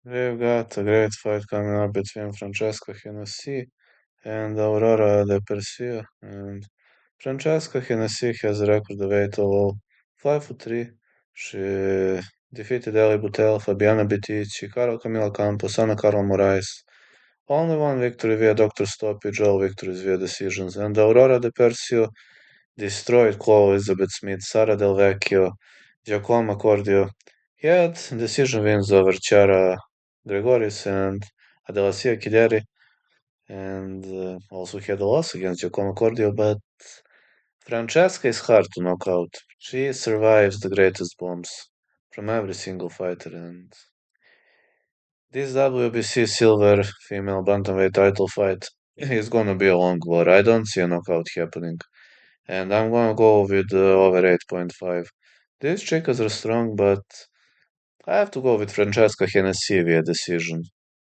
We've got a great fight coming up between Francesca Hennessy and Aurora De Persia. And Francesca Hennessy has a record of 8 all 5-3. She defeated Ellie Butel, Fabiana Betici, Carol Camila Campos, Ana Carla Moraes. Only one victory via doctor stoppage, all victories via decisions. And Aurora De Persio destroyed Chloe Elizabeth Smith, Sara Del Vecchio, Giacomo Cordio. He had decision wins over Chiara Gregoris and Adelasia Kideri, and also he had a loss against Giacomo Cordio, but Francesca is hard to knock out. She survives the greatest bombs from every single fighter, and this WBC silver female bantamweight title fight is gonna be a long war. I don't see a knockout happening, and I'm gonna go with over 8.5. These chicas are strong, but I have to go with Francesca Hennessy via decision.